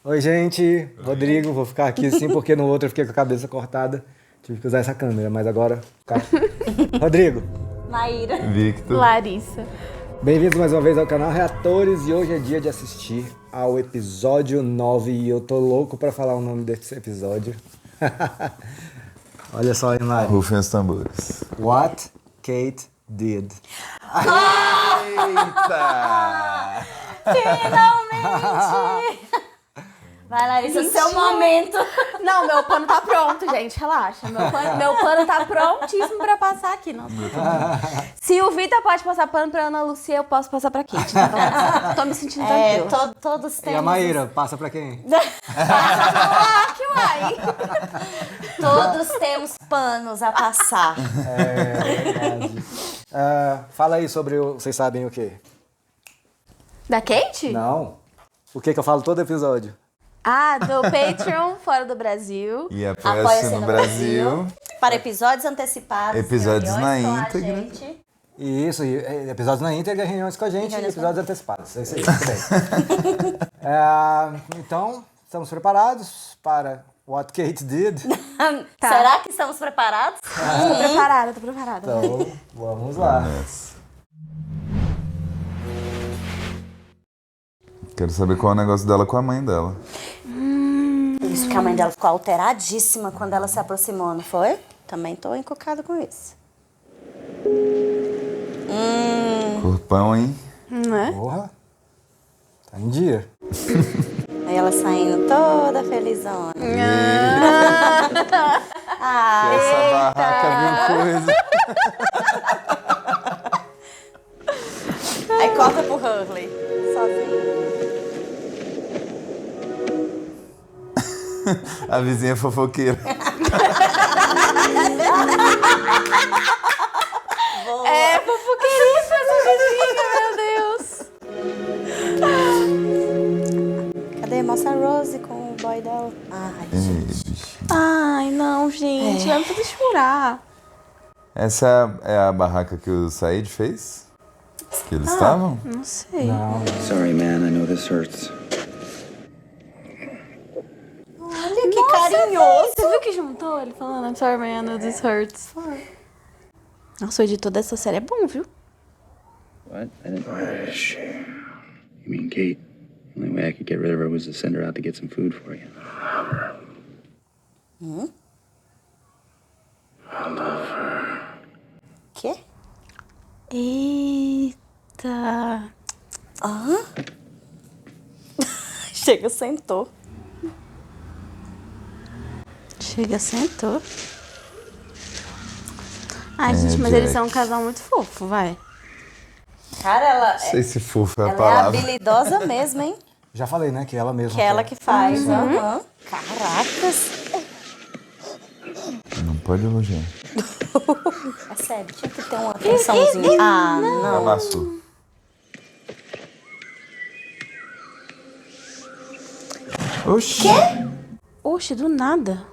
Oi, gente. Rodrigo, vou ficar aqui sim, porque no outro eu fiquei com a cabeça cortada. Tive que usar essa câmera, mas agora... Rodrigo. Maíra. Victor. Larissa. Bem-vindos mais uma vez ao canal Reatores e hoje é dia de assistir ao episódio 9 e eu tô louco pra falar o nome desse episódio. Olha só aí, Mari. Rufem os tambores. What Kate Did. Eita! Finalmente! Vai, Larissa, seu momento. Não, meu pano tá pronto, gente. Relaxa. Meu pano tá prontíssimo pra passar aqui. Nossa. Se o Vitor pode passar pano pra Ana Lucia, eu posso passar pra Kate. Tá? Tô me sentindo tranquila. Todos E temos... a Maíra, passa pra quem? Ah, que vai. Todos temos panos a passar. É verdade. Fala aí sobre o... Vocês sabem o quê? Da Kate? Não. O que eu falo todo episódio? Ah, do Patreon fora do Brasil. E apoia-se no Brasil. Para episódios antecipados. Episódios reuniões na com a íntegra. gente. Isso, e episódios na íntegra, reuniões com a gente e Reuniões com episódios antecipados. É isso aí, tudo bem. Então, estamos preparados para What Kate Did? Tá. Será que estamos preparados? Tô preparada, tô preparada. Então, vamos lá. Quero saber qual é o negócio dela com a mãe dela. Isso que a mãe dela ficou alteradíssima quando ela se aproximou, não foi? Também tô encucada com isso. Corpão, hein? Não é? Porra. Tá em dia. Aí ela saindo toda felizona. Essa barraca viu coisa. Aí corta pro Hurley, sozinho. A vizinha fofoqueira. É fofoqueiríssima essa vizinha, meu Deus. Cadê? Mostra a Rose com o boy dela. Ai, Ei, bicho. Ai, não, gente. Vamos tudo chorar. Essa é a barraca que o Said fez? Que eles estavam? Não sei. Não. Sorry, man. I know this hurts. olha que carinhoso. Você viu que juntou ele falando I'm sorry, man, I know this hurts? Nossa, o editor dessa série é bom, viu? What? I didn't. You mean Kate? The only way I could get rid of her was to send her out to get some food for you. Quê? Eita. Chega, sentou. Chega, sentou. Ai, gente, mas eles são um casal muito fofo, vai. Cara, ela, Não sei se fofo é a ela é palavra. habilidosa mesmo, hein? Já falei, né? Que ela mesma. Que é ela que faz. Aham. Caracas. Não pode elogiar. É sério, tinha que ter uma atençãozinha. Ah, não. Amassou. Oxi. Oxe, do nada.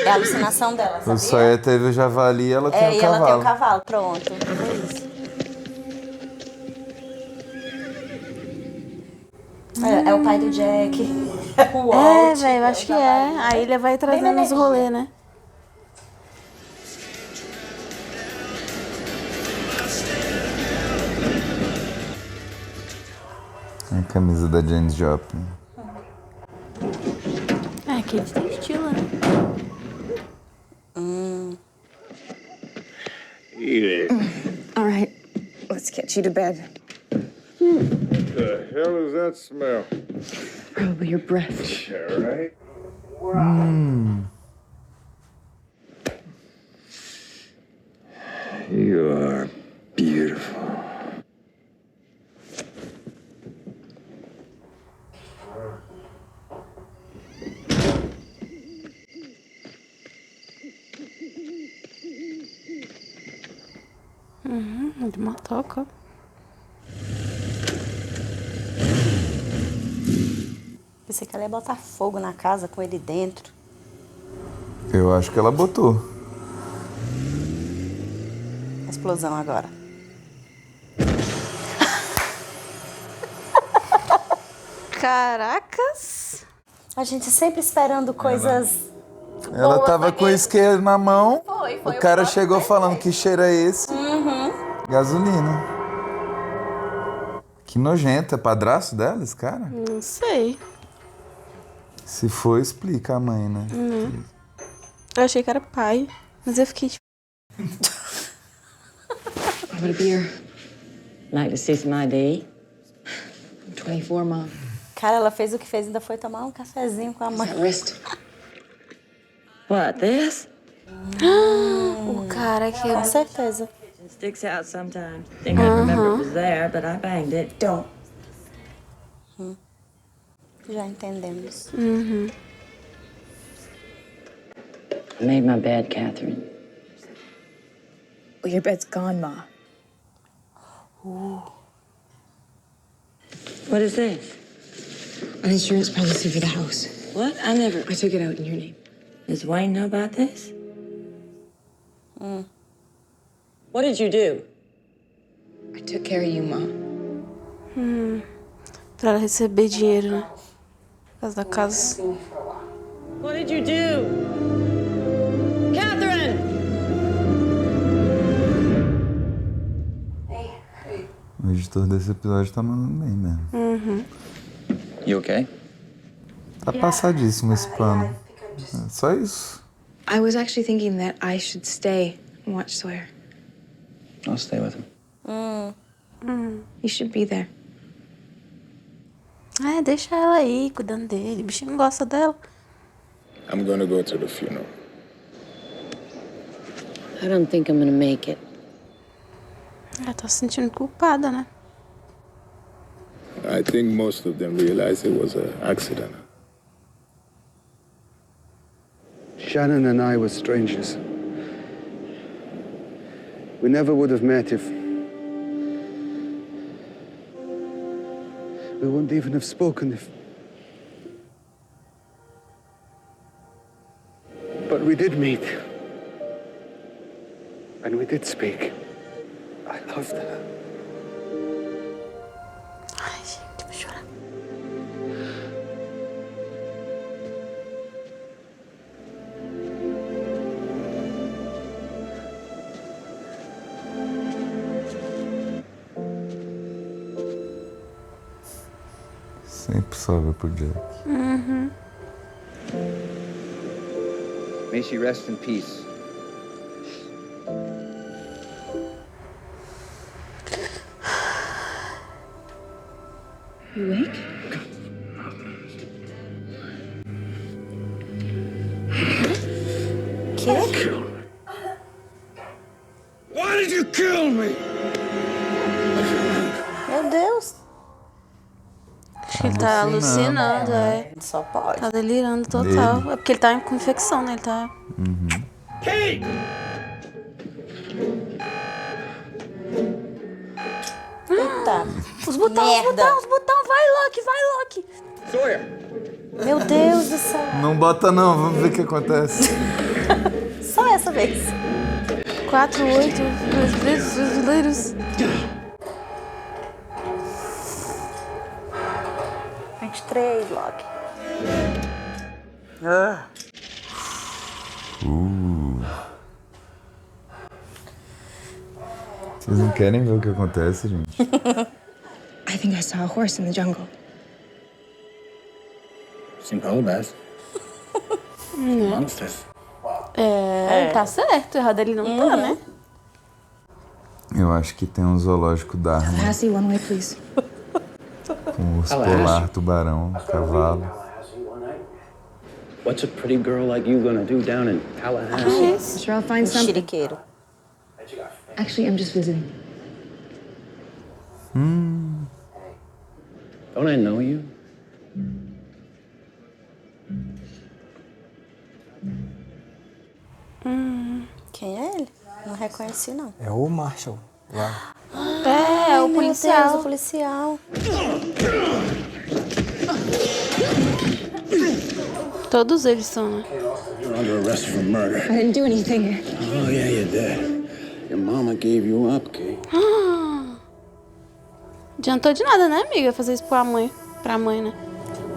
É a alucinação dela, O sabia? Sawyer teve o javali e ela tem É, o e ela tem cavalo. o cavalo, pronto. Foi isso. É o pai do Jack. O É, Walt, velho, acho que é. Aí ele vai trazendo os rolês, né? A camisa da Janis Joplin. É, que eles têm estilo, né? All right, let's get you to bed. The hell is that smell? Probably your breath. Yeah, right? You are beautiful. De motoca. Pensei que ela ia botar fogo na casa com ele dentro. Eu acho que ela botou. A explosão agora. Caracas. A gente sempre esperando coisas... Ela Boa, tava com o porque- isqueiro na mão. Foi O cara o chegou próprio falando que cheiro é esse. Gasolina. Que nojento. É padrasto dela, esse cara? Não sei. Se for, explica a mãe, né? Eu achei que era pai. Mas eu fiquei tipo... How about a beer? Like to see some ID? I'm 24, Mom. Cara, ela fez o que fez, ainda foi tomar um cafezinho com a mãe. That wrist. What, this? O cara que... Com certeza. It sticks out sometimes. Think I remember it was there, but I banged it. Don't. Já entendemos. I made my bed, Catherine. Well, your bed's gone, Ma. What is this? An insurance policy for the house. What? I never... I took it out in your name. Does Wayne know about this? What did you do? I took care of you, Ma. Pra ela receber dinheiro, né? Por causa da casa. What did you do? Catherine! O editor desse episódio tá mandando bem mesmo. You okay? Tá passadíssimo esse pano. É só isso. I was actually thinking that I should stay and watch Sawyer. I'll stay with him. You should be there. É, deixa ela aí, cuidando dele. O bichinho não gosta dela. I'm gonna go to the funeral. I don't think I'm gonna make it. Ela tá se sentindo culpada, né? I think most of them realized it was an accident. Shannon and I were strangers. We never would have met if... We wouldn't even have spoken if... But we did meet. And we did speak. I loved her. Ai, gente, vou chorar. Sempre sobra pro Jack. May she rest in peace. You awake? Why did you kill me? Meu Deus. Acho que ele tá alucinando, é. Só pode. Tá delirando total. É porque ele tá com infecção, né? Ele tá... Kate! Puta. Os botões, Merda. os botões. Vai, Loki. Sawyer! Meu Deus do céu. Não bota não, vamos ver o que acontece. Só essa vez. 4, 8 brasileiros. 23, Loki. Vocês não querem ver o que acontece, gente? I think I saw a horse in the jungle. Seen polar bears. Monsters. É, tá certo. Errado ele não tá, né? Eu acho que tem um zoológico Dharma Lassie, one way, please. com urso polar, tubarão, cavalo. What's a pretty girl like you gonna do down in Tallahassee? Sure, I'll find something. Mexeriqueiro. Actually, I'm just visiting. Don't I know you? Quem é ele? Não reconheci, não. É o Marshall. Lá. É o Meu policial. Deus, o policial. Todos eles são, né? You're under arrest for murder. I didn't do anything. Oh, yeah, you did. Your mama gave you up, Kate. Adiantou de nada, né, amiga? Fazer isso pra mãe, né?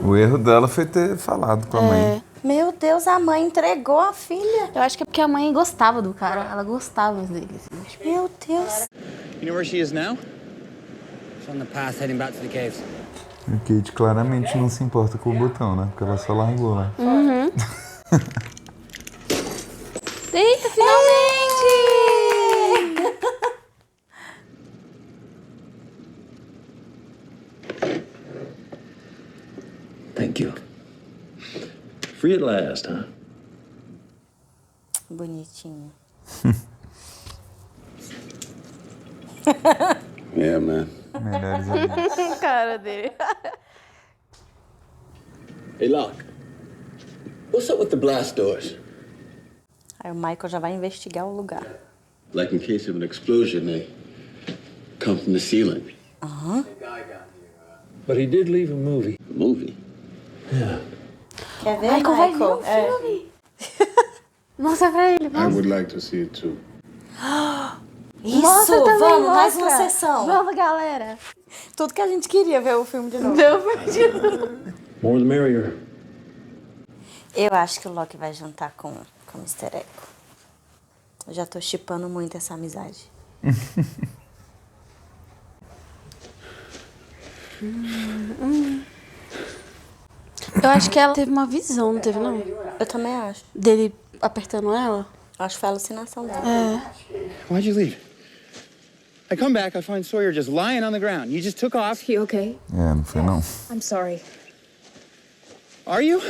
O erro dela foi ter falado com a mãe. Meu Deus, a mãe entregou a filha. Eu acho que é porque a mãe gostava do cara. Ela gostava dele. Assim. Meu Deus. You know where she is now? She's on the path heading back to the caves. A Kate claramente não se importa com o botão, né? Porque ela só largou lá. Eita, finalmente! Thank you. Free at last, huh? Bonitinho. Yeah, man. Melhores amigos. Cara dele. Hey, Locke. What's up with the blast doors? Aí o Michael já vai investigar o lugar. Like in case of an explosion, they come from the ceiling. But he did leave a movie. A movie? Yeah. Quer ver, Michael vai ver o filme. Mostra pra ele. I would like to see it too. Isso, Mostra também, vamos, mais mostra. uma sessão. Vamos, galera. Tudo que a gente queria ver o filme de novo. More the merrier. Eu acho que o Loki vai jantar com o Mr. Echo. Eu já tô shippando muito essa amizade. Eu acho que ela teve uma visão, não teve, não? Eu também acho. Dele apertando ela. Acho que foi a alucinação dela. Why'd you leave? I come back, I find Sawyer just lying on the ground. You just took off. You okay? É, não foi não. I'm sorry. Are you?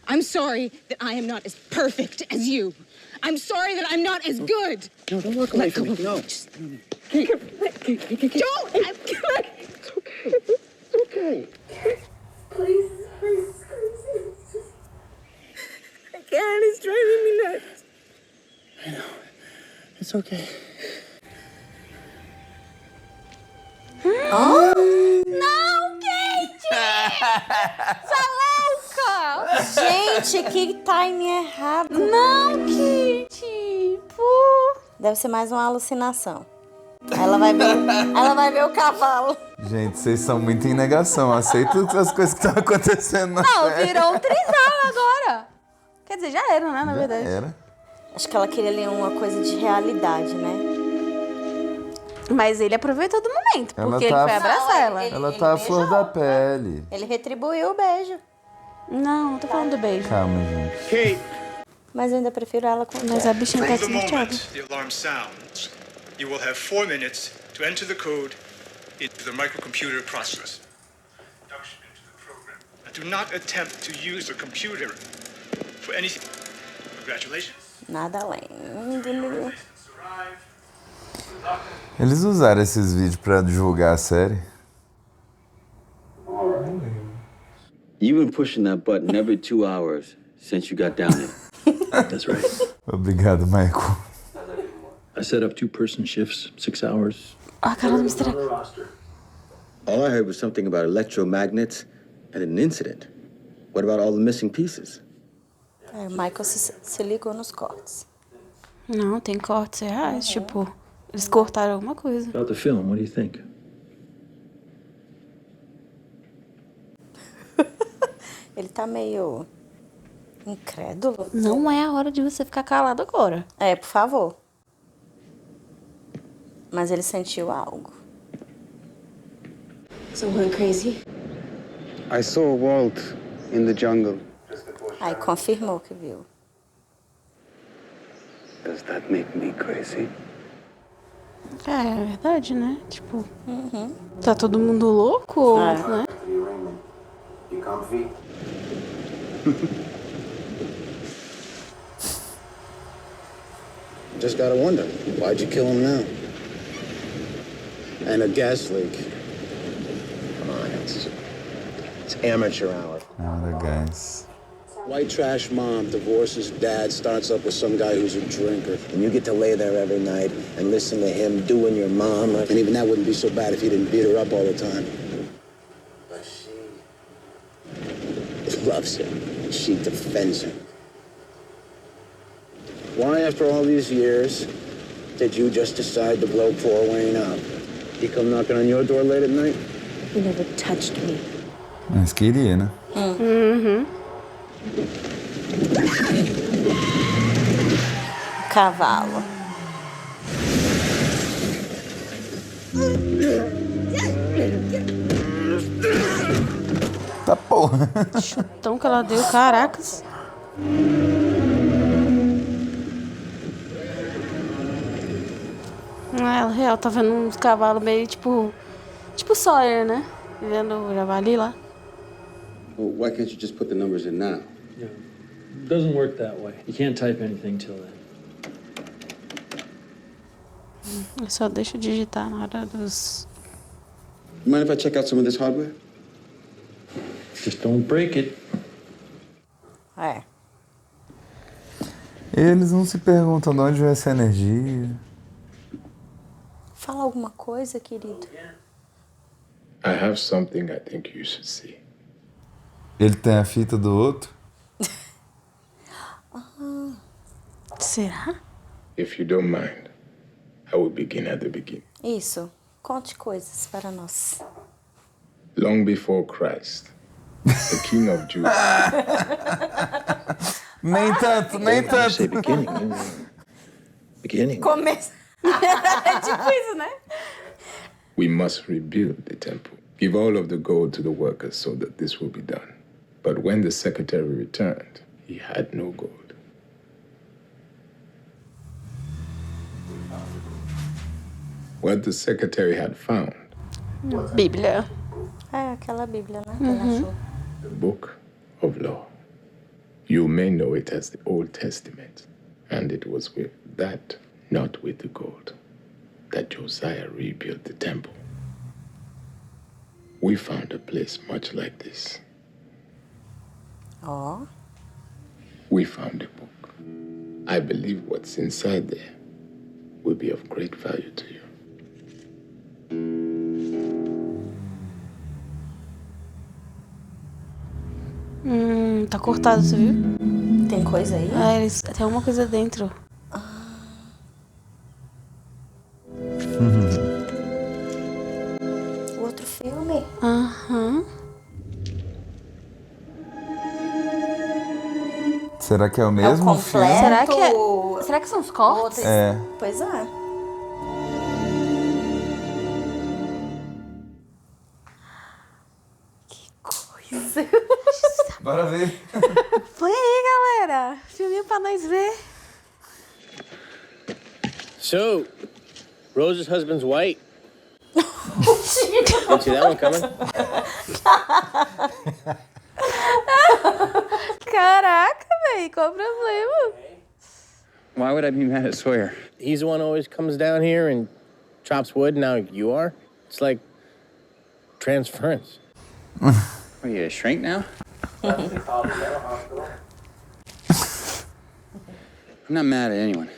I'm sorry that I am not as perfect as you. I'm sorry that I'm not as good. No, don't walk away from me. No. Don't! It's okay. It's okay. Please. I can't. It's driving me nuts. I know. It's okay. Não, Kate! Tá louca! Gente, que timing errado. Não, Kate! Pô. Deve ser mais uma alucinação. Aí ela vai ver o cavalo. Gente, vocês são muito em negação. Aceito as coisas que estão acontecendo na Não, série. virou um trisal agora. Quer dizer, já era, né, na verdade. Era. Acho que ela queria ler uma coisa de realidade, né? Mas ele aproveitou do momento, Ela porque tá- ele foi abraçar ela. Ela tá à flor da pele. Ele retribuiu o beijo. Não tô falando do beijo. Calma, gente. Kate. Mas eu ainda prefiro ela com Mas a bichinha tá From the desnorteada. moment the alarm sounds, you will have 4 minutes to enter the code into the microcomputer process. Induction into the program. And do not attempt to use the computer for anything. Congratulations. Nada além. Eles usaram esses vídeos pra divulgar a série? You've been pushing that button every 2 hours since you got down here. That's right. Obrigado, Michael. I set up 2-person shifts, 6 hours. A cara do Mr. All I heard was something about electromagnets and an incident. What about all the missing pieces? Aí o Michael se ligou nos cortes. Não, tem cortes reais, tipo, eles cortaram alguma coisa. About the film, what do you think? Ele tá meio incrédulo. Não é a hora de você ficar calado agora. É, por favor. Mas ele sentiu algo. Someone crazy? I saw Walt in the jungle. Aí confirmou que viu. Does that make me crazy? É verdade, né? Tipo, tá todo mundo louco, né? You comfy? Just gotta wonder, why'd you kill him now? And a gas leak. Come on, it's amateur hour. Nada, guys. White trash mom divorces dad, starts up with some guy who's a drinker. And you get to lay there every night and listen to him doing your mom. And even that wouldn't be so bad if he didn't beat her up all the time. But she loves him. She defends him. Why, after all these years, did you just decide to blow poor Wayne up? He come knocking on your door late at night? He never touched me. Mas queria, né? Uhum. Cavalo. Tá porra. Chutão que ela deu, caracas. Ela real tá vendo uns cavalos meio tipo Sawyer, né? Vendo o javali lá. Well, why can't you just put the numbers in now? It doesn't work that way. You can't type anything till then. Eu só deixo digitar na hora dos... You mind if I check out some of this hardware? Just don't break it. É. Eles não se perguntam de onde vem essa energia. Fala alguma coisa, querido. I have something I think you should see. Ele tem a fita do outro? Será? If you don't mind, I will begin at the beginning. Isso. Conte coisas para nós. Long before Christ, the King of Judah. Nem tanto, nem tanto. Say beginning. Beginning. Começa. É tipo isso, né? We must rebuild the temple. Give all of the gold to the workers so that this will be done. But when the secretary returned, he had no gold. What the secretary had found, Bíblia. É aquela Bíblia, né? Que ela achou. the Book of Law. You may know it as the Old Testament. And it was with that, not with the gold, that Josiah rebuilt the temple. We found a place much like this. Ó. We found a book. I believe what's inside there will be of great value to you. Tá cortado, você viu? Tem coisa aí? Ah, tem alguma coisa dentro. O outro filme? Aham. Será que é o mesmo filme? Será que são os cortes? É. Pois é. Que coisa. Bora ver. Põe aí, galera. Filminho pra nós ver. So, Rose's husband's white. Didn't see that one coming. Caraca, velho. Qual o problema? Why would I be mad at Sawyer? He's the one who always comes down here and chops wood. Now you are. It's like transference. What are you, a shrink now? I'm not mad at anyone.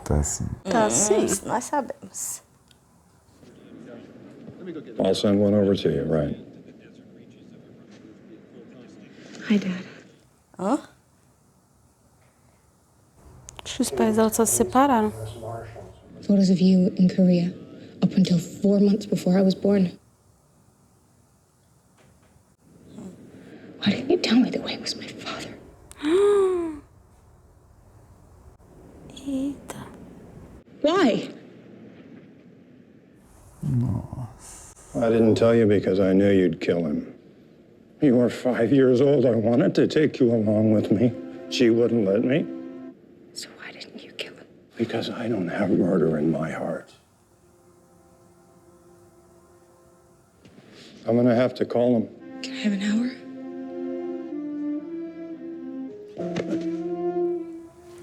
Tá sim. Tá sim. Nós sabemos. I'll send one over to you, right? Hi, Dad. Hã? Acho que os pais dela só se separaram. Photos of you in Korea up until 4 months before I was born. Why didn't you tell me that Wayne was my father? Eita. Why? I didn't tell you because I knew you'd kill him. You were 5 years old. I wanted to take you along with me. She wouldn't let me. So why didn't you kill him? Because I don't have murder in my heart. I'm gonna have to call him. Can I have an hour?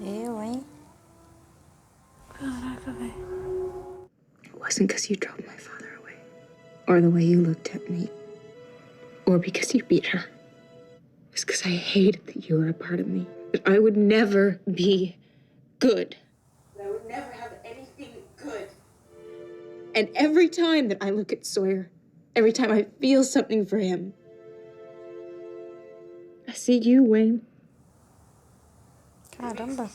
Eu, hein? Caraca, velho. It wasn't because you drove my father away, or the way you looked at me, or because you beat her. It was because I hated that you were a part of me, that I would never be good. I would never have anything good. And every time that I look at Sawyer, every time I feel something for him, I see you, Wayne. Caramba.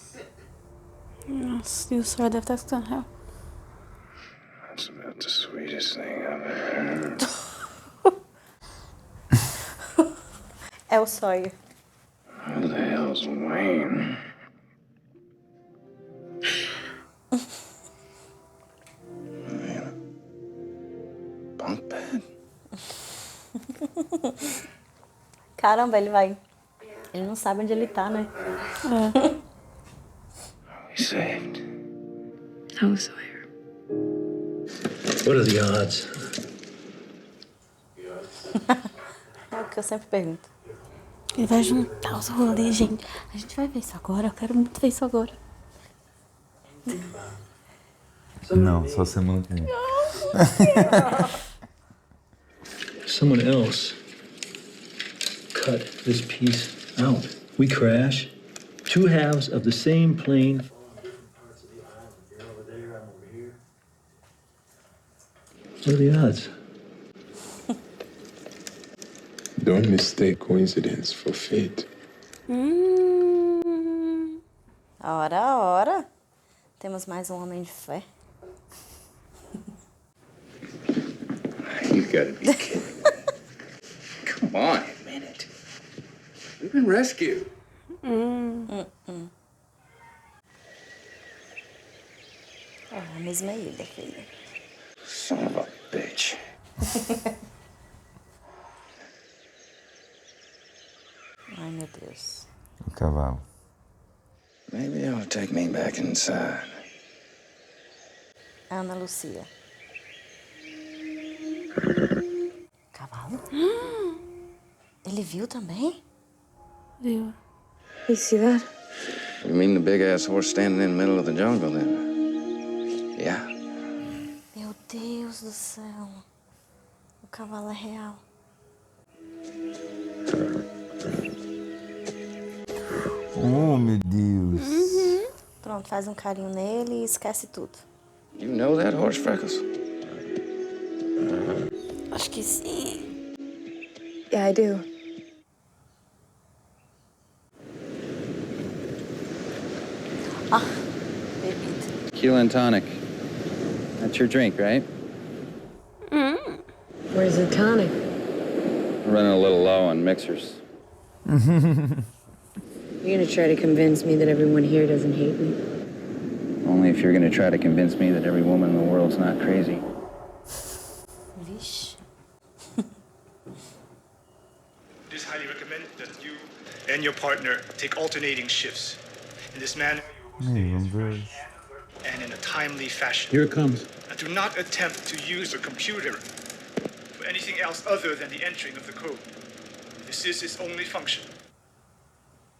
Nossa, e o senhor deve estar escutando, real. That's a That's the sweetest thing I've heard. É o Sawyer. Who the hell's Wayne? Bunk bed? Caramba, ele vai. Ele não sabe onde ele tá, né? We saved. How was Sawyer? What are the odds? É o que eu sempre pergunto. Ele vai juntar os rolês, gente. A gente vai ver isso agora. Eu quero muito ver isso agora. Não, só semana que vem. Someone else cut this piece out. We crash. 2 halves of the same plane. What are the odds? Don't mistake coincidence for fate. Ora. Temos mais um homem de fé. You gotta be kidding me. Come on, a minute. We've been rescued. É a mesma ilha, filho. Son of a bitch. Ai, meu Deus. O cavalo. Maybe I'll take me back inside. Ana Lucia. Cavalo? Ele viu também? Viu? You see that? You mean the big-ass horse standing in the middle of the jungle, then? Yeah. Meu Deus do céu. O cavalo é real. Oh, meu Deus. Pronto, faz um carinho nele e esquece tudo. You know that horse, Freckles? Acho que sim. Yeah, I do. Bebida. Tequila and tonic. That's your drink, right? Where's the tonic? We're running a little low on mixers. You're gonna try to convince me that everyone here doesn't hate me? Only if you're gonna try to convince me that every woman in the world's not crazy. Vixe. It is highly recommended that you and your partner take alternating shifts. In this manner, you will stay as fresh and in a timely fashion. Here it comes. And do not attempt to use the computer for anything else other than the entering of the code. This is its only function.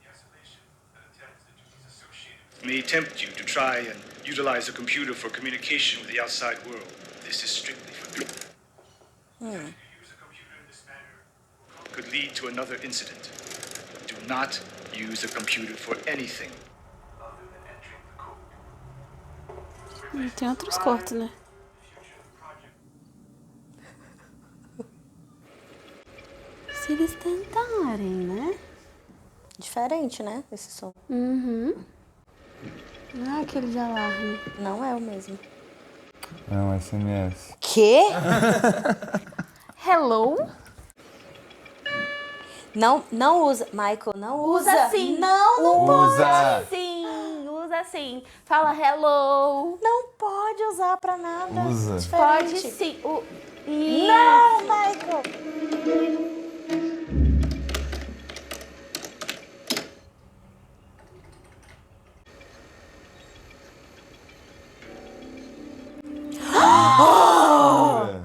The isolation and attempts that duties associated may tempt you to try and utilize the computer for communication with the outside world. This is strictly forbidden. To use a computer in this manner could lead to another incident. Do not use a computer for anything other than entering the code. Tem outros cortes, né? Se eles tentarem, né? Diferente, né? Esse som. Não é aquele de alarme. Não é o mesmo. É um SMS. Quê? Hello? Não usa. Michael, não usa. Usa sim. Não Usa. Pode sim. Usa sim. Fala hello. Não pode usar pra nada. Usa. Diferente. Pode sim. Não, Michael.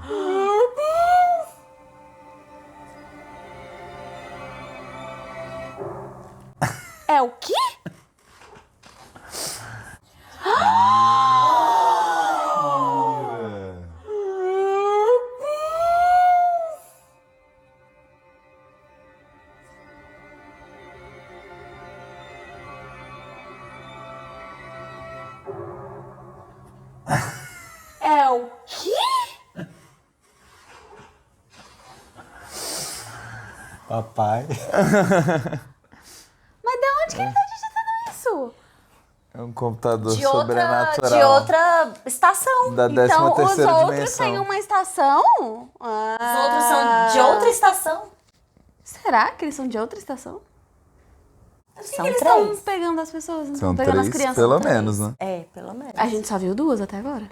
Meu Deus! É o quê? É o quê? Papai. Mas de onde que ele tá digitando isso? É um computador de sobrenatural. outra estação. Da 13ª Então, os outros dimensão. têm uma estação? Os outros são de outra estação. Será que eles são de outra estação? São eles três. estão pegando as pessoas? Não São estão pegando 3, as crianças? pelo Três. menos, né? É, pelo menos. A gente só viu 2 até agora.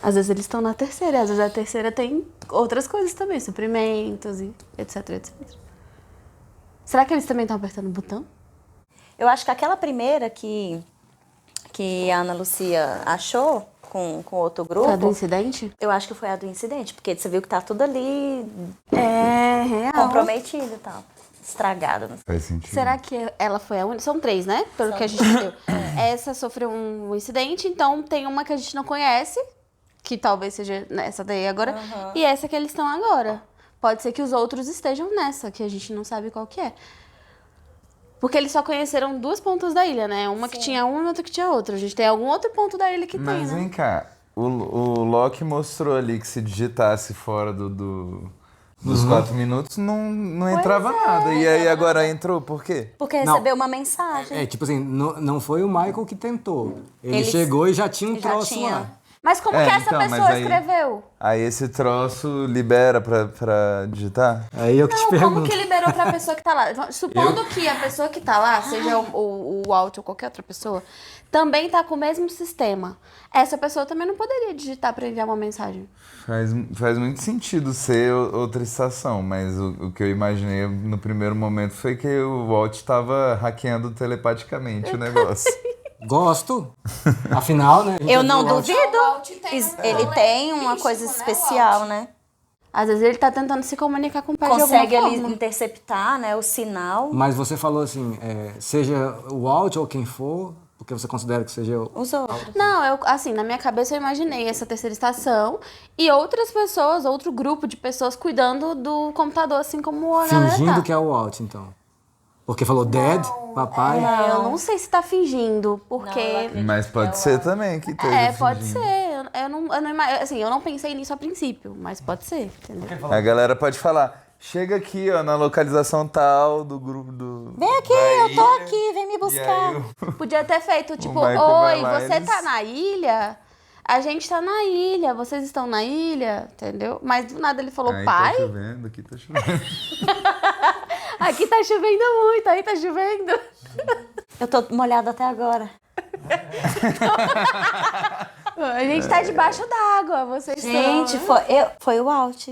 Às vezes eles estão na terceira, às vezes a terceira tem outras coisas também, suprimentos e etc, etc. Será que eles também estão apertando o botão? Eu acho que aquela primeira que a Ana Lucia achou com outro grupo... Foi a do incidente? Eu acho que foi a do incidente, porque você viu que tá tudo ali... real. Comprometido e tal. Estragado. Faz sentido. Será que ela foi a única? São 3, né? Pelo que a gente viu. Essa sofreu um incidente, então tem uma que a gente não conhece, que talvez seja essa daí agora, e essa que eles estão agora. Pode ser que os outros estejam nessa, que a gente não sabe qual que é. Porque eles só conheceram 2 pontas da ilha, né? Uma que tinha uma e outra que tinha outra. A gente tem algum outro ponto da ilha que tem, Mas né? vem cá, o Loki mostrou ali que se digitasse fora dos 4 minutos, não entrava nada. E aí agora entrou, por quê? Porque recebeu uma mensagem. Tipo assim, não foi o Michael que tentou. Ele Ele chegou e já tinha um já troço tinha. lá. Mas como que essa então, mas pessoa aí- escreveu? Aí esse troço libera pra digitar? Aí eu que te Não, pergunto. como que liberou pra pessoa que tá lá? Supondo que a pessoa que tá lá, seja o Walt ou qualquer outra pessoa, também tá com o mesmo sistema. Essa pessoa também não poderia digitar pra enviar uma mensagem. Faz muito sentido ser outra estação, mas o que eu imaginei no primeiro momento foi que o Walt tava hackeando telepaticamente o negócio. Gosto. Afinal, né? a gente Eu já não viu o Walt. duvido. Ele tem uma coisa especial, né? Às vezes ele tá tentando se comunicar com o pai Consegue de alguma ali forma. interceptar, né, o sinal. Mas você falou assim, seja o Walt ou quem for, porque você considera que seja o... Os outros. Não, assim, na minha cabeça eu imaginei essa terceira estação e outras pessoas, outro grupo de pessoas cuidando do computador, assim como a galera Fingindo tá. que é o Walt, então. Porque falou dead, papai. Eu não sei se tá fingindo, porque... Mas pode ser também que esteja pode fingindo. ser. Eu não pensei nisso a princípio, mas pode ser, entendeu? A galera pode falar, chega aqui, ó, na localização tal do grupo do... Vem aqui, eu tô aqui, vem me buscar. Podia ter feito, tipo, Michael oi, vai lá, você eles- tá na ilha? A gente tá na ilha, vocês estão na ilha, entendeu? Mas do nada ele falou, Aí pai, tá chovendo, aqui tá chovendo. aqui tá chovendo muito, aí tá chovendo. Eu tô molhada até agora. A gente tá debaixo d'água, vocês Gente, estão... foi o Walt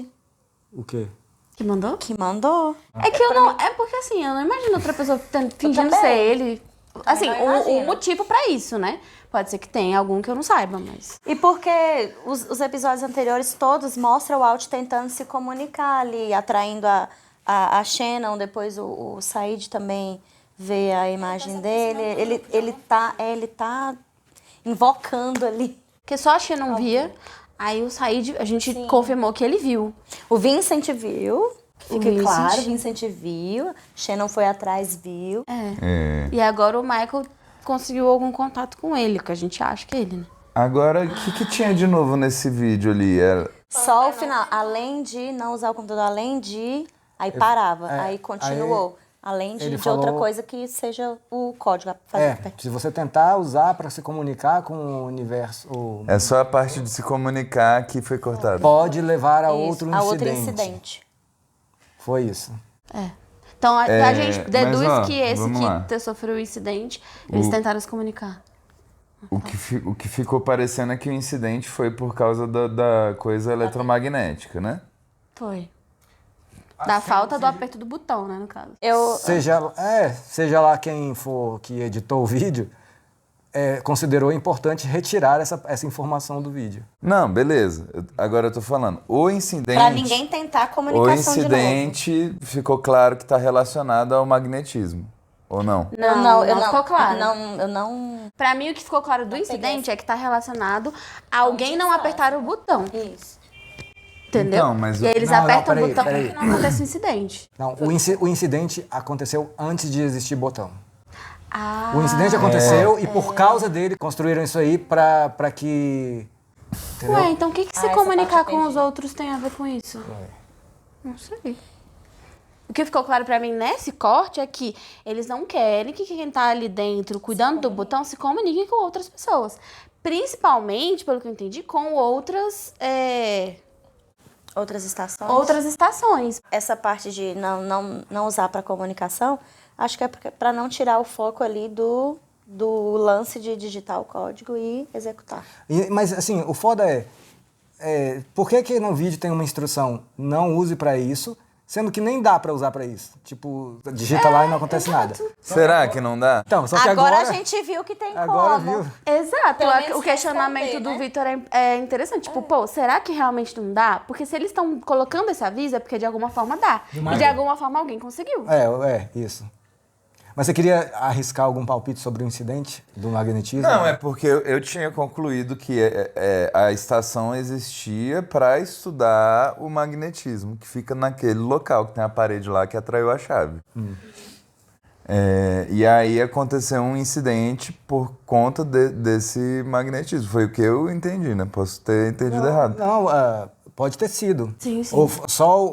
O quê? Que mandou? que mandou. É que eu não... É porque assim, eu não imagino outra pessoa fingindo também. ser ele. Assim, não o imagino. motivo pra isso, né? Pode ser que tenha algum que eu não saiba, mas... E porque os episódios anteriores todos mostram o Walt tentando se comunicar ali, atraindo a Shannon, depois o Said também vê a imagem dele. Ele tá invocando ali. Porque só a Shannon via, aí o Said, a gente confirmou que ele viu. O Vincent viu, que fique Vincent. claro, o Vincent viu, Shannon foi atrás, viu. É. E agora o Michael conseguiu algum contato com ele, que a gente acha que é ele, né? Agora, o que tinha de novo nesse vídeo ali? Só o final, além de não usar o computador, além de... Aí parava, aí continuou. Além ele de outra falou- coisa que seja o código. Se você tentar usar para se comunicar com o universo, É só a parte de se comunicar que foi cortada. pode levar a Isso, outro a incidente. outro incidente. Foi isso. Então a gente deduz mas, ó, que esse vamos lá. que sofreu o incidente, eles tentaram se comunicar. O que ficou parecendo é que o incidente foi por causa da coisa eletromagnética, né? Foi. Da falta do aperto do botão, né, no caso. Seja lá quem for que editou o vídeo, considerou importante retirar essa informação do vídeo. Não, beleza. Agora eu tô falando. O incidente... Pra ninguém tentar a O comunicação de novo. incidente ficou claro que está relacionado ao magnetismo. Ou não? Não ficou claro. Eu não... Pra mim, o que ficou claro do incidente é que tá relacionado a alguém não apertar o botão. Isso. Entendeu? Então, mas E aí eles Não, apertam peraí, o botão peraí. pra que não aconteça o incidente. Não, o incidente aconteceu antes de existir botão. Ah, O incidente aconteceu e por causa dele construíram isso aí pra que... Entendeu? Ué, então o que se essa comunicar parte eu com os entendi. outros tem a ver com isso? Não sei. O que ficou claro pra mim nesse corte é que eles não querem que quem tá ali dentro, cuidando do botão, se comunique com outras pessoas. Principalmente, pelo que eu entendi, com outras... Outras estações? Outras estações. Essa parte de não usar para comunicação, acho que é para não tirar o foco ali do lance de digitar o código e executar. Mas, assim, o foda por que no vídeo tem uma instrução não use para isso, sendo que nem dá para usar para isso? Tipo, digita lá e não acontece nada. Será que não dá? Então, só que agora a gente viu que tem como. Viu. Exato. O questionamento do Vitor é interessante. Tipo, pô, será que realmente não dá? Porque se eles estão colocando esse aviso é porque de alguma forma dá. E de alguma forma alguém conseguiu. Isso. Mas você queria arriscar algum palpite sobre o incidente do magnetismo? Não, é porque eu tinha concluído que a estação existia para estudar o magnetismo, que fica naquele local, que tem a parede lá que atraiu a chave. E aí aconteceu um incidente por conta desse magnetismo. Foi o que eu entendi, né? Posso ter entendido errado. Não, pode ter sido. Sim. Ou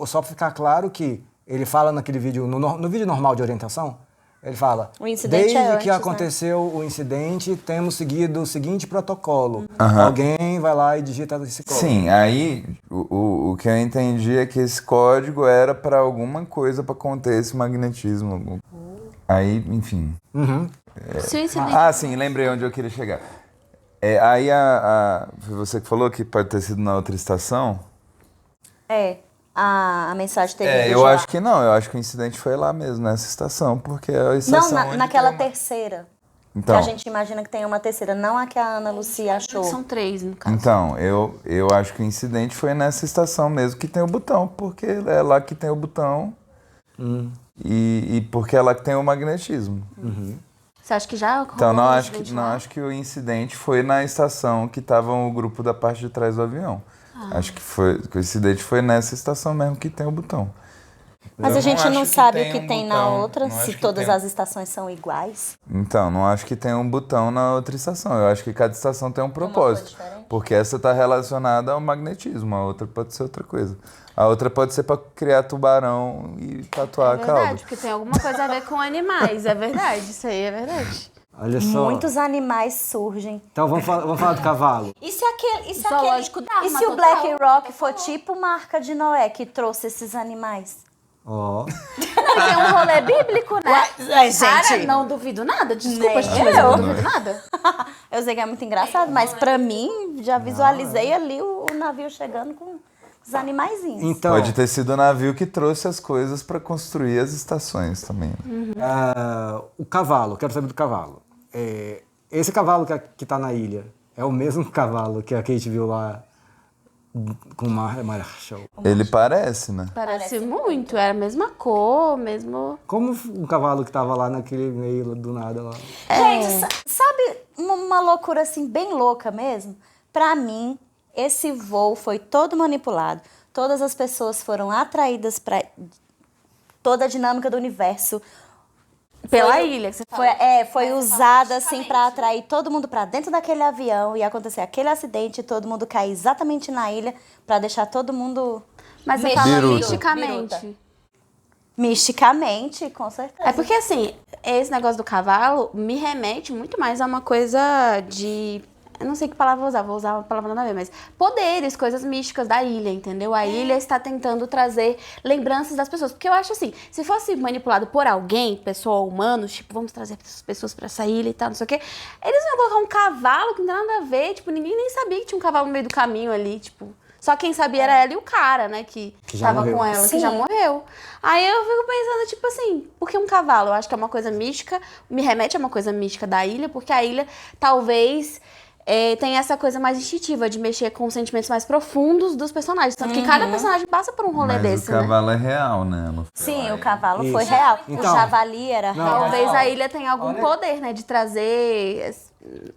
só ficar claro que ele fala naquele vídeo, no vídeo normal de orientação, ele fala, o incidente desde antes, que aconteceu o incidente, temos seguido o seguinte protocolo. Uhum. Alguém vai lá e digita esse código. Sim, aí o que eu entendi é que esse código era para alguma coisa para conter esse magnetismo. Aí, enfim. Sim, lembrei onde eu queria chegar. Aí foi você que falou que pode ter sido na outra estação? A mensagem teve eu acho que não, eu acho que o incidente foi lá mesmo, nessa estação, porque é a estação... Não, naquela terceira. Então, que a gente imagina que tem uma terceira, não a que a Ana Lucia achou. São 3, no caso. Então, eu acho que o incidente foi nessa estação mesmo que tem o botão, porque é lá que tem o botão e porque é lá que tem o magnetismo. Você acha que já... Então, não acho que o incidente foi na estação que estava o grupo da parte de trás do avião. Acho que o incidente foi nessa estação mesmo que tem o botão. Mas a gente não sabe o que tem na outra, se todas as estações são iguais. Então, não acho que tem um botão na outra estação. Eu acho que cada estação tem um propósito. Porque essa está relacionada ao magnetismo, a outra pode ser outra coisa. A outra pode ser para criar tubarão e tatuar a cauda. É verdade, porque tem alguma coisa a ver com animais. É verdade, isso aí é verdade. Olha só. Muitos animais surgem. Então vamos falar do cavalo. E se o Black Rock for tipo Marca de Noé, que trouxe esses animais? Ó. Não, tem um rolê bíblico, né? Gente. Cara, não duvido nada. Desculpa, gente, não duvido nada. Eu sei que é muito engraçado, mas pra mim, já visualizei ali o navio chegando com os animaizinhos. Então, pode ter sido o navio que trouxe as coisas para construir as estações também. O cavalo, quero saber do cavalo. Esse cavalo que tá na ilha é o mesmo cavalo que a Kate viu lá com o Marshall? Ele parece, né? Parece muito, era a mesma cor, mesmo... Como um cavalo que tava lá naquele meio do nada lá. Gente, sabe uma loucura assim, bem louca mesmo? Pra mim, esse voo foi todo manipulado. Todas as pessoas foram atraídas para toda a dinâmica do universo. Pela ilha, que você fala. Foi usada assim para atrair todo mundo para dentro daquele avião e acontecer aquele acidente e todo mundo cair exatamente na ilha para deixar todo mundo... Mas você fala misticamente. Misticamente, com certeza. É porque assim, esse negócio do cavalo me remete muito mais a uma coisa de... Eu não sei que palavra vou usar uma palavra nada a ver, mas poderes, coisas místicas da ilha, entendeu? A ilha está tentando trazer lembranças das pessoas. Porque eu acho assim, se fosse manipulado por alguém, pessoa ou humanos, tipo, vamos trazer essas pessoas pra essa ilha e tal, não sei o quê, eles iam colocar um cavalo que não tem nada a ver, tipo, ninguém nem sabia que tinha um cavalo no meio do caminho ali, tipo... Só quem sabia era ela e o cara, né, que tava com ela, que já morreu. Aí eu fico pensando, tipo assim, por que um cavalo? Eu acho que é uma coisa mística, me remete a uma coisa mística da ilha, porque a ilha talvez... tem essa coisa mais instintiva de mexer com os sentimentos mais profundos dos personagens. Tanto que cada personagem passa por um rolê desse, né? Mas o cavalo é real, né? Sim, o cavalo foi real. Então, o javali era real. Talvez a ilha tenha algum poder, né? De trazer...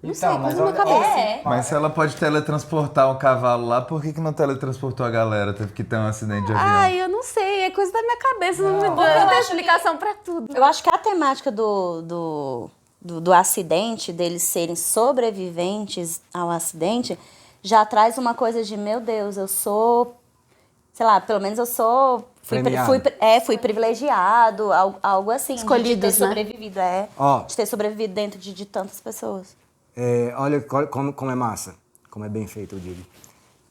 Não sei, coisa na cabeça. Mas se ela pode teletransportar o cavalo lá, por que não teletransportou a galera? Teve que ter um acidente de avião. Ai, eu não sei. É coisa da minha cabeça. Não tem explicação pra tudo. Eu acho que a temática do acidente, deles serem sobreviventes ao acidente, já traz uma coisa de, meu Deus, eu sou sei lá, pelo menos eu sou... Fui privilegiado, algo assim. Escolhidos, de ter né? sobrevivido, de ter sobrevivido dentro de tantas pessoas. Olha como é massa, como é bem feito, eu digo.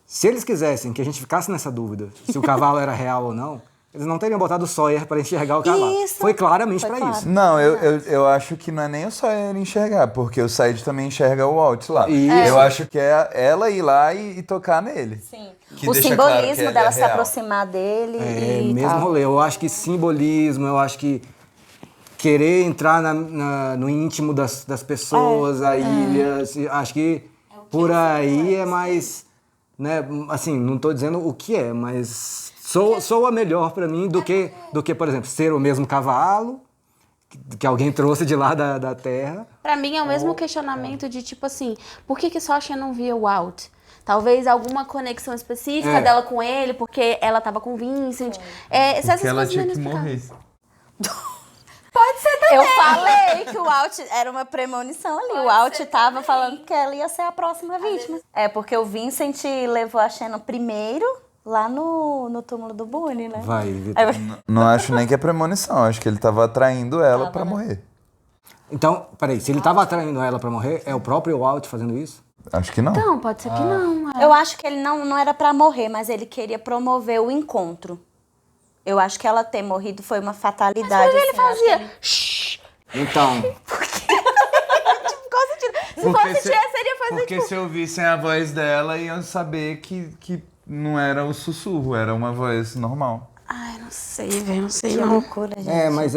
Se eles quisessem que a gente ficasse nessa dúvida se o cavalo era real ou não, eles não teriam botado o Sawyer para enxergar o cavalo. Isso. Foi claramente para isso. Não, eu acho que não é nem o Sawyer enxergar, porque o Said também enxerga o Walt lá. Eu acho que é ela ir lá e tocar nele. Sim. Que O deixa simbolismo claro que ele dela é se real. aproximar dele Mesmo tal. rolê. Eu acho que simbolismo, eu acho que querer entrar no íntimo das pessoas, a ilha, acho que por aí é mais, né, assim, não estou dizendo o que é, mas soa melhor para mim do que, por exemplo, ser o mesmo cavalo que alguém trouxe de lá da terra. Pra mim é o mesmo questionamento de tipo assim, por que só a Shen não via o Walt? Talvez alguma conexão específica dela com ele, porque ela tava com o Vincent. Porque ela tinha que morrer. Pode ser também. Eu falei que o Walt era uma premonição ali. O Walt tava falando que ela ia ser a próxima vítima. Porque o Vincent levou a Shannon primeiro lá no túmulo do Boone, né? Vai, Vitor. Não acho nem que é premonição, acho que ele tava atraindo ela pra morrer. Então, peraí, se ele tava atraindo ela pra morrer, é o próprio Walt fazendo isso? Acho que não. Então, pode ser que não. Eu acho que ele não era pra morrer, mas ele queria promover o encontro. Eu acho que ela ter morrido foi uma fatalidade. Mas ele fazia. Então. Qual sentido? Se fosse tia, seria fazer Porque se ouvissem a voz dela, iam saber que não era o sussurro, era uma voz normal. Ai, não sei, velho, não sei. Que loucura, gente. Mas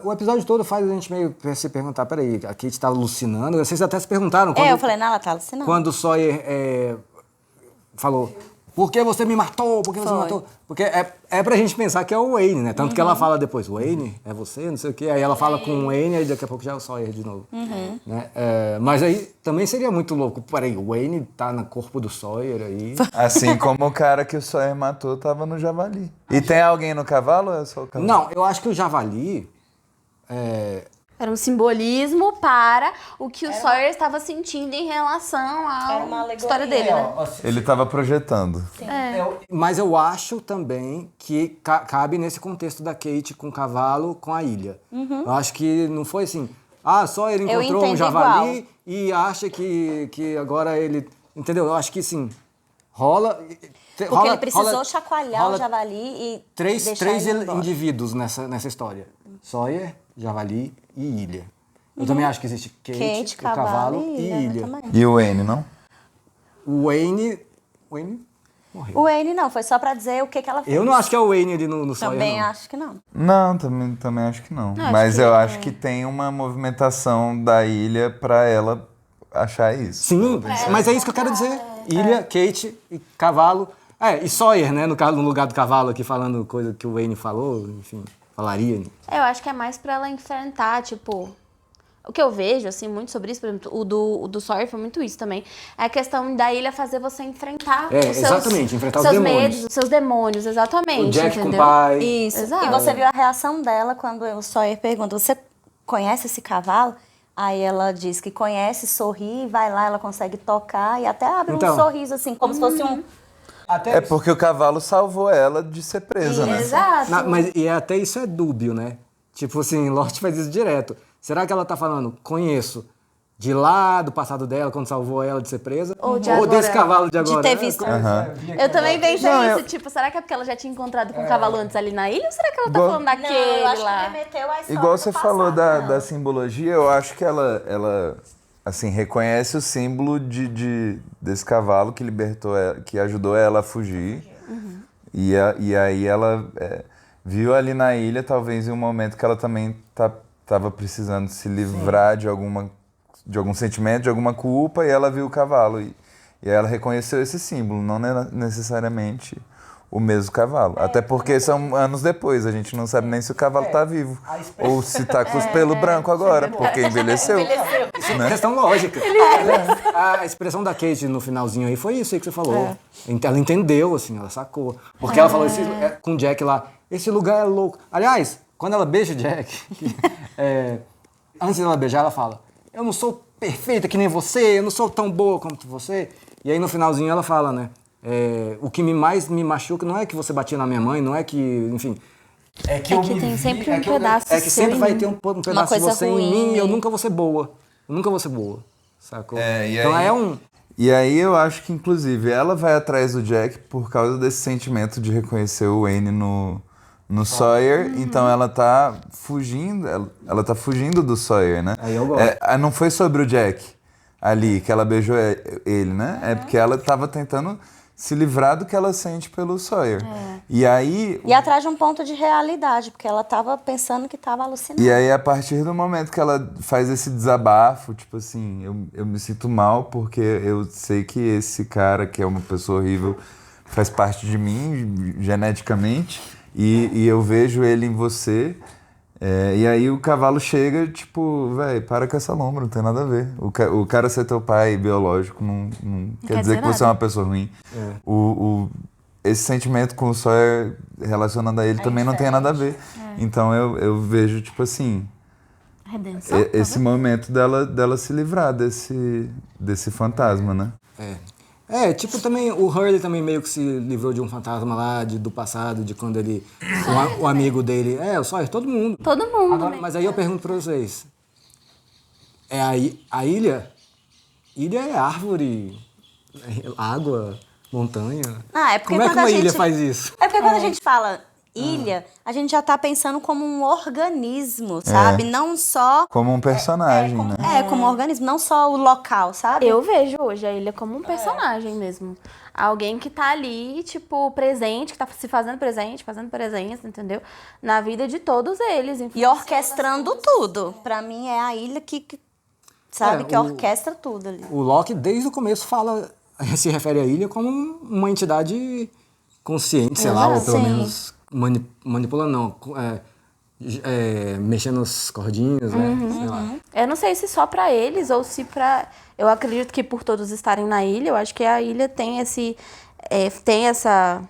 o episódio todo faz a gente meio se perguntar, peraí, a Kate tá alucinando? Vocês até se perguntaram. Eu falei, não, ela tá alucinando. Quando o Sawyer falou, por que você me matou? Por que você me matou? Porque é pra gente pensar que é o Wayne, né? Tanto que ela fala depois, Wayne, é você? Não sei o quê. Aí ela fala com o Wayne, aí daqui a pouco já é o Sawyer de novo. Né? Mas aí também seria muito louco. Peraí, o Wayne tá no corpo do Sawyer aí. Assim como o cara que o Sawyer matou tava no javali. E tem alguém no cavalo ou é só o cavalo? Não, eu acho que o javali... Era um simbolismo para o que o Sawyer estava sentindo em relação à história dele, né? Ele tava projetando. Mas eu acho também que cabe nesse contexto da Kate com o cavalo, com a ilha. Eu acho que não foi assim, só ele encontrou um javali e acha que agora ele... Entendeu? Eu acho que sim, rola... Porque ele precisou chacoalhar o javali e três ele embora. indivíduos nessa história. Sawyer, javali e ilha. Eu também acho que existe Kate, o cavalo e ilha. E o Wayne, não? O Wayne morreu. O Wayne não, foi só pra dizer o que ela fez. Eu não acho que é o Wayne ali no Sawyer, Também não. acho que não. Não, também acho que não. Mas eu acho que tem uma movimentação da ilha pra ela achar isso. Sim, mas é isso que eu quero dizer. Ilha, Kate e cavalo. E Sawyer, né? No lugar do cavalo aqui, falando coisa que o Wayne falou, enfim, falaria. Eu acho que é mais pra ela enfrentar, tipo... O que eu vejo, assim, muito sobre isso, por exemplo, o do Sawyer foi muito isso também. É a questão da ilha fazer você enfrentar exatamente, enfrentar os seus demônios. medos, os seus demônios, exatamente. O Jack entendeu? com o pai. Isso. Exato. E você viu a reação dela quando o Sawyer pergunta, você conhece esse cavalo? Aí ela diz que conhece, sorri, vai lá, ela consegue tocar e até abre um sorriso, assim, como se fosse um... É porque o cavalo salvou ela de ser presa, né? Exato. E até isso é dúbio, né? Tipo assim, Lorde faz isso direto. Será que ela tá falando, conheço, de lá do passado dela, quando salvou ela de ser presa? Ou desse cavalo de agora? De ter visto. Eu também pensei nisso, tipo, será que é porque ela já tinha encontrado com o cavalo antes ali na ilha? Ou será que ela tá falando daquele eu acho lá? que remeteu a história Igual você do falou passado, da simbologia, eu acho que ela assim, reconhece o símbolo desse cavalo que libertou ela, que ajudou ela a fugir. E aí ela viu ali na ilha, talvez em um momento que ela também estava precisando se livrar de algum sentimento, de alguma culpa, e ela viu o cavalo. E aí ela reconheceu esse símbolo, não necessariamente o mesmo cavalo. Até porque são anos depois, a gente não sabe nem se o cavalo está vivo. Ou se está com os pelos brancos agora, porque envelheceu. Isso é questão lógica. A expressão da Kate no finalzinho aí foi isso aí que você falou. Ela entendeu, assim, ela sacou. Porque ela falou com o Jack lá, esse lugar é louco. Aliás, quando ela beija o Jack, antes dela beijar, ela fala, eu não sou perfeita que nem você, eu não sou tão boa como você. E aí no finalzinho ela fala, né? O que mais me machuca não é que você batia na minha mãe, não é que, enfim... É que tem sempre um pedaço É que sempre vai ter um pedaço de você ruim. em mim e eu nunca vou ser boa. Eu nunca vou ser boa, sacou? Então aí, E aí eu acho que, inclusive, ela vai atrás do Jack por causa desse sentimento de reconhecer o Wayne no Sawyer. Então ela tá fugindo, ela tá fugindo do Sawyer, né? Aí eu gosto. Não foi sobre o Jack ali que ela beijou ele, né? É porque ela tava tentando se livrar do que ela sente pelo Sawyer. E aí... E atrás de um ponto de realidade, porque ela tava pensando que tava alucinando. E aí, a partir do momento que ela faz esse desabafo, tipo assim, eu me sinto mal porque eu sei que esse cara, que é uma pessoa horrível, faz parte de mim, geneticamente, e eu vejo ele em você. E aí o cavalo chega, tipo, velho, para com essa lombra, não tem nada a ver. O cara ser teu pai biológico não quer dizer que você é uma pessoa ruim. Esse sentimento com o Sawyer relacionando a ele também não tem nada a ver. Então eu vejo, tipo assim, Redenção, esse momento dela se livrar desse fantasma, né? Tipo, também o Hurley também meio que se livrou de um fantasma lá do passado, de quando ele... o amigo dele... o Sawyer, todo mundo. Todo mundo. Agora, mas aí eu pergunto pra vocês. A ilha? Ilha é árvore, água, montanha. É porque Como é que quando uma a gente... ilha faz isso? É porque quando a gente fala ilha, a gente já tá pensando como um organismo, sabe? Não só... Como um personagem, né? Como um organismo, não só o local, sabe? Eu vejo hoje a ilha como um personagem mesmo. Alguém que tá ali, tipo, presente, que tá se fazendo presença, entendeu? Na vida de todos eles. E orquestrando tudo. Pra mim é a ilha que sabe, que orquestra tudo ali. O Locke, desde o começo, se refere à ilha como uma entidade consciente, sei lá, ou pelo menos manipulando, não. Mexendo as cordinhas, né? Sei lá. Eu não sei se só pra eles ou se pra... Eu acredito que por todos estarem na ilha, eu acho que a ilha tem tem essa...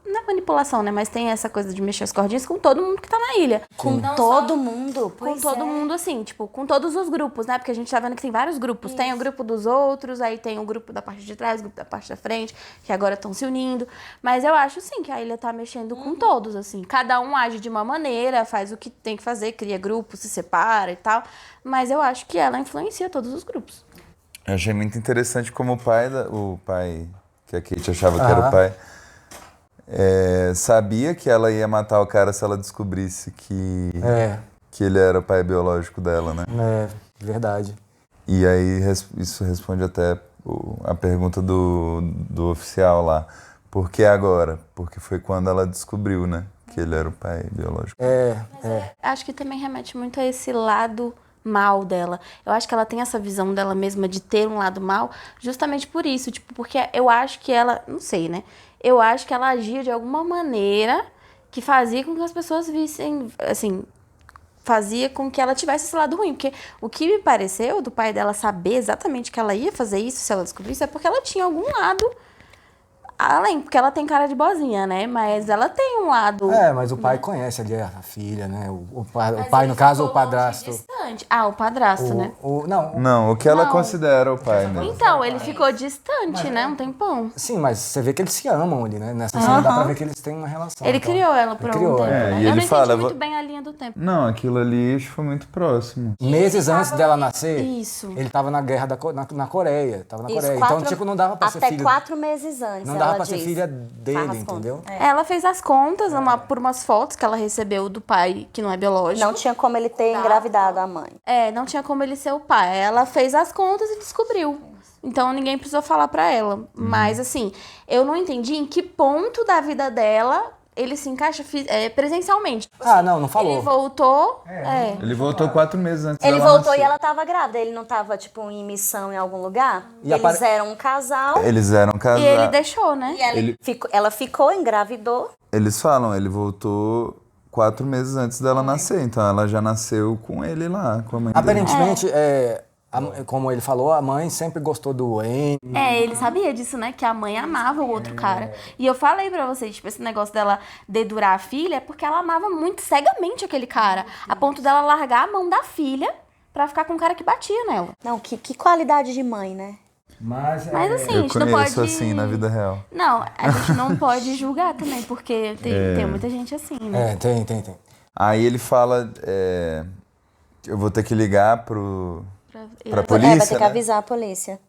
Não é manipulação, né? Mas tem essa coisa de mexer as cordinhas com todo mundo que tá na ilha. Com todo mundo? Com todo mundo, assim, tipo, com todos os grupos, né? Porque a gente tá vendo que tem vários grupos. Isso. Tem o grupo dos outros, aí tem o grupo da parte de trás, o grupo da parte da frente, que agora estão se unindo. Mas eu acho, sim, que a ilha tá mexendo com todos, assim. Cada um age de uma maneira, faz o que tem que fazer, cria grupo, se separa e tal. Mas eu acho que ela influencia todos os grupos. Eu achei muito interessante como o pai que a Kate achava que era o pai... sabia que ela ia matar o cara se ela descobrisse que ele era o pai biológico dela, né? Verdade. E aí isso responde até a pergunta do oficial lá. Por que agora? Porque foi quando ela descobriu, né? Que ele era o pai biológico. Acho que também remete muito a esse lado mal dela. Eu acho que ela tem essa visão dela mesma de ter um lado mal justamente por isso. Tipo, porque eu acho que ela... Não sei, né? Eu acho que ela agia de alguma maneira que fazia com que as pessoas vissem, assim, fazia com que ela tivesse esse lado ruim. Porque o que me pareceu do pai dela saber exatamente que ela ia fazer isso, se ela descobrisse, é porque ela tinha algum lado além, porque ela tem cara de boazinha, né? Mas ela tem um lado... mas o pai conhece ali a filha, né? O pai no caso, o padrasto. Distante. O padrasto, né? Não, o que ela considera o pai mesmo. Então, ele ficou distante, né? Um tempão. Sim, mas você vê que eles se amam ali, né? Nessa cena dá pra ver que eles têm uma relação. Ele criou ela por algum tempo, né? E Eu não fala, entendi muito bem a linha do tempo. Não, aquilo ali foi muito próximo. Meses antes dela nascer, Isso. ele tava na guerra na Coreia. Tava na Coreia. Então, tipo, não dava pra ser filho... Até 4 meses antes, não dava pra ser filha dele, entendeu? Ela fez as contas por umas fotos que ela recebeu do pai, que não é biológico. Não tinha como ele ter engravidado a mãe. Não tinha como ele ser o pai. Ela fez as contas e descobriu. Então, ninguém precisou falar pra ela. Mas, assim, eu não entendi em que ponto da vida dela ele se encaixa presencialmente. Não falou. Ele voltou... Ele voltou 4 meses antes Ele dela voltou nascer. e ela tava grávida. Ele não tava, tipo, em missão em algum lugar? E eles eram um casal. Eles eram um casal. E ele deixou, né? E ela ficou, engravidou. Eles falam, ele voltou 4 meses antes dela nascer. Então, ela já nasceu com ele lá, com a mãe dele. Aparentemente, como ele falou, a mãe sempre gostou do Wayne. Ele sabia disso, né? Que a mãe amava o outro cara. E eu falei pra vocês, tipo, esse negócio dela dedurar a filha é porque ela amava muito cegamente aquele cara. A ponto dela largar a mão da filha pra ficar com um cara que batia nela. Não, que qualidade de mãe, né? Mas assim, a Eu gente não conheço pode... assim na vida real. Não, a gente não pode julgar também, porque tem muita gente assim, né? Tem. Aí ele fala, eu vou ter que ligar pra Vai polícia, ter que né? avisar a polícia.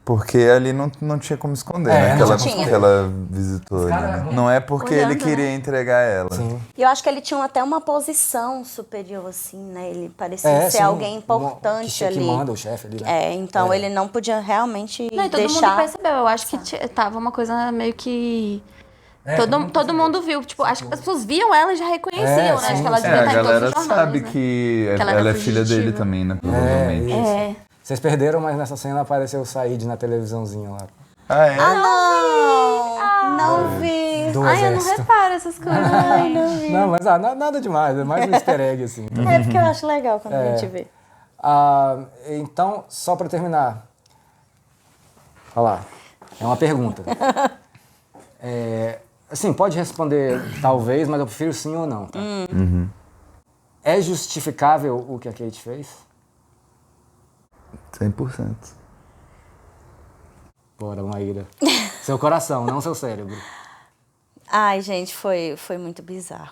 Porque ali não tinha como esconder, né? não tinha. Que ela visitou ali, né? Não é porque ele Olhando, queria né? entregar ela. E eu acho que ele tinha até uma posição superior, assim, né? Ele parecia ser alguém importante que ali. manda o chefe ali, né? Então ele não podia realmente Não, e todo deixar... mundo percebeu. Eu acho que tava uma coisa meio que... todo mundo viu. Tipo, acho que as pessoas viam ela e já reconheciam, né? Acho que ela devia a estar em todos galera os jornais, sabe né? que ela ela era é filha fugitiva. dele também, né? Provavelmente. Vocês perderam, mas nessa cena apareceu o Said na televisãozinha lá. Ah, é? Não vi. Do Ai, eu não exército. reparo essas coisas. Não vi. Não, mas nada demais, é mais um easter egg, assim. É porque eu acho legal quando a gente vê. Então, só pra terminar. Olha lá, é uma pergunta. Assim, pode responder talvez, mas eu prefiro sim ou não, tá? É justificável o que a Kate fez? 100%. Bora, Maíra. Seu coração, não seu cérebro. Ai, gente, foi muito bizarro.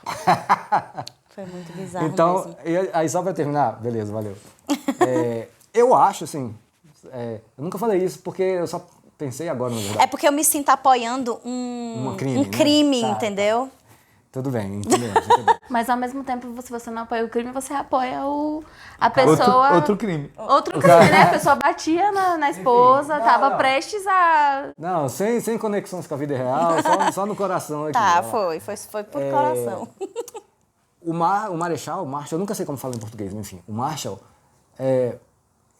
Foi muito bizarro Então, mesmo. aí só pra terminar, beleza, valeu. Eu acho, assim, eu nunca falei isso porque eu só pensei agora, na verdade. É porque eu me sinto apoiando um crime, né? Tá. entendeu? Tudo bem, entendemos. Mas ao mesmo tempo, se você não apoia o crime, você apoia a pessoa... Outro crime. Outro crime, né? A pessoa batia na esposa, tava prestes a... Não, sem conexões com a vida real, só no coração aqui. Tá, ó. foi por coração. O Marshall, eu nunca sei como fala em português, mas enfim, o Marshall,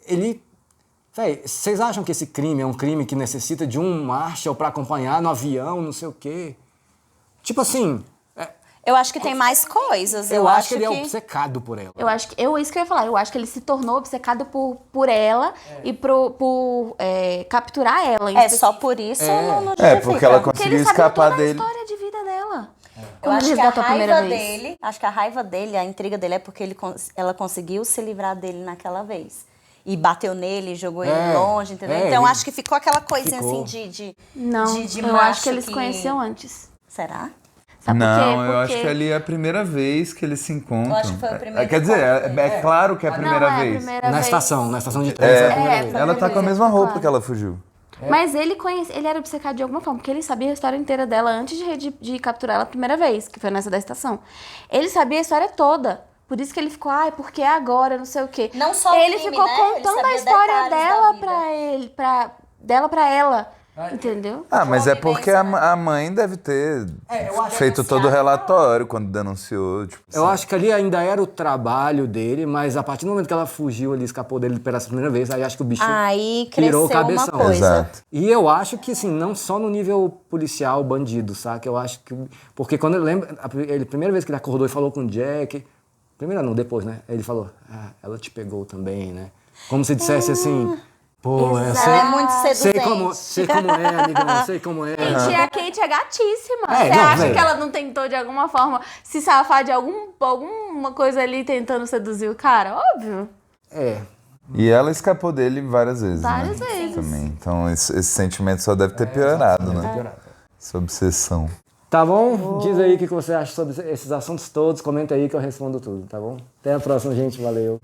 ele... Véi, vocês acham que esse crime é um crime que necessita de um Marshall pra acompanhar no avião, não sei o quê? Tipo assim... Eu acho que tem mais coisas. Eu acho que ele é obcecado por ela. Isso que eu ia falar. Eu acho que ele se tornou obcecado por ela e por capturar ela. Só por isso não justifica. Porque ela conseguiu escapar dele. A história de vida dela. Eu acho que a raiva dele, a intriga dele é porque ela conseguiu se livrar dele naquela vez. E bateu nele, jogou ele longe, entendeu? Então acho que ficou aquela coisinha assim de eu acho que eles se conheciam antes. Será? Sabe por quê? Eu acho que ali é a primeira vez que eles se encontram. Eu acho que foi a primeira Quer dizer, é claro que é a primeira vez. Na estação de trem é a primeira vez. Ela tá com a mesma roupa que ela fugiu. Mas ele era obcecado de alguma forma, porque ele sabia a história inteira dela antes de capturar ela a primeira vez, que foi nessa da estação. Ele sabia a história toda. Por isso que ele ficou, porque é agora, não sei o quê. Não só ele o crime, ficou né? contando Ele a história dela vida. dela pra ela. Entendeu? Mas é porque a mãe deve ter feito todo o relatório quando denunciou. Tipo, eu acho que ali ainda era o trabalho dele, mas a partir do momento que ela fugiu ali, escapou dele pela primeira vez, aí acho que o bicho virou o cabeção. Uma coisa. Exato. E eu acho que, assim, não só no nível policial, bandido, saca? Eu acho que... Porque quando ele lembra... A primeira vez que ele acordou e falou com o Jack... Primeiro não, depois, né? Ele falou, ela te pegou também, né? Como se dissesse assim... Pô, ela é muito seduzente. Sei como é, amigão, sei como é. Gente, a Kate é gatíssima. Você acha que ela não tentou, de alguma forma, se safar de alguma coisa ali tentando seduzir o cara? Óbvio. E ela escapou dele várias vezes. Várias né? vezes. Também. Então esse sentimento só deve ter piorado, né? Essa obsessão. Tá bom? Diz aí o que você acha sobre esses assuntos todos. Comenta aí que eu respondo tudo, tá bom? Até a próxima, gente. Valeu.